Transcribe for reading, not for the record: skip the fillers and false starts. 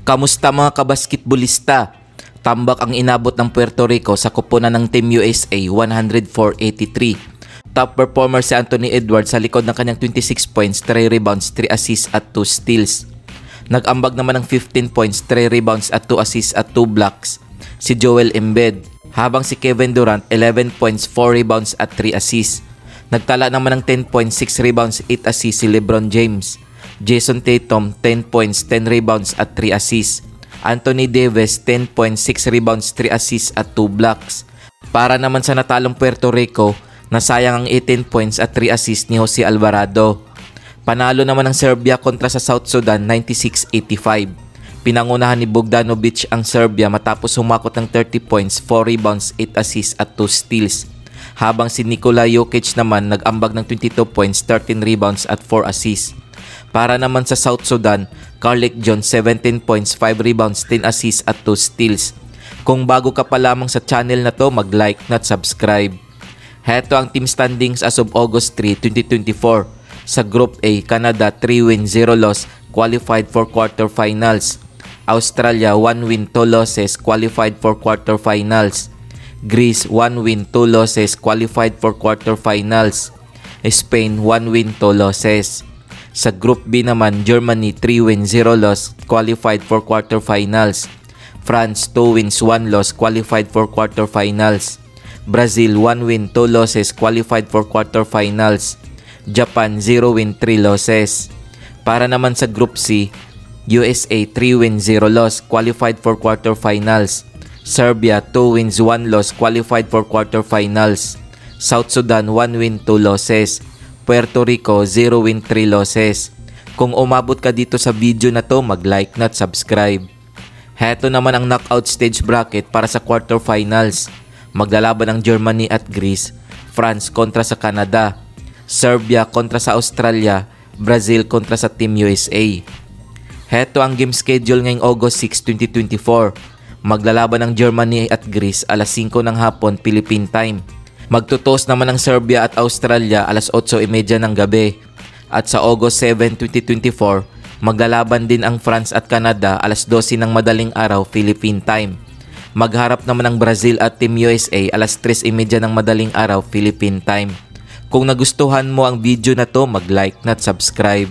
Kamusta mga kabasketbolista? Tambak ang inabot ng Puerto Rico sa koponan ng Team USA 104-83. Top performer si Anthony Edwards sa likod ng kanyang 26 points, 3 rebounds, 3 assists at 2 steals. Nag-ambag naman ng 15 points, 3 rebounds at 2 assists at 2 blocks si Joel Embiid, habang si Kevin Durant 11 points, 4 rebounds at 3 assists. Nagtala naman ng 10 points, 6 rebounds, 8 assists si LeBron James. Jason Tatum 10 points, 10 rebounds at 3 assists. Anthony Davis 10 points, 6 rebounds, 3 assists at 2 blocks. Para naman sa natalong Puerto Rico, nasayang ang 18 points at 3 assists ni Jose Alvarado. Panalo naman ng Serbia kontra sa South Sudan 96-85. Pinangunahan ni Bogdanovic ang Serbia matapos humakot ng 30 points, 4 rebounds, 8 assists at 2 steals. Habang si Nikola Jokic naman nag-ambag ng 22 points, 13 rebounds at 4 assists. Para naman sa South Sudan, Carlik Jones 17 points, 5 rebounds, 10 assists at 2 steals. Kung bago ka pa lamang sa channel na to, mag-like at subscribe. Heto ang team standings as of August 3, 2024. Sa Group A, Canada 3 wins, 0 loss, qualified for quarterfinals. Australia 1 win, 2 losses, qualified for quarterfinals. Greece 1 win, 2 losses, qualified for quarterfinals. Spain 1 win, 2 losses. Sa Group B naman, Germany 3 wins, 0 loss, qualified for quarterfinals. France 2 wins, 1 loss, qualified for quarterfinals. Brazil 1 win, 2 losses, qualified for quarterfinals. Japan 0 win, 3 losses. Para naman sa Group C, USA 3 wins, 0 loss, qualified for quarterfinals. Serbia 2 wins, 1 loss, qualified for quarterfinals. South Sudan 1 win, 2 losses. Puerto Rico 0 win, 3 losses. Kung umabot ka dito sa video na to, mag-like at subscribe. Heto naman ang knockout stage bracket para sa quarterfinals. Maglalaban ang Germany at Greece, France kontra sa Canada, Serbia kontra sa Australia, Brazil kontra sa Team USA. Heto ang game schedule ngayong August 6, 2024. Maglalaban ang Germany at Greece alas 5 ng hapon Philippine time. Magtutos naman ang Serbia at Australia alas 8:30 ng gabi. At sa August 7, 2024, maglalaban din ang France at Canada alas 12 ng madaling araw Philippine time. Magharap naman ang Brazil at Team USA alas 3:30 ng madaling araw Philippine time. Kung nagustuhan mo ang video na to, mag-like at subscribe.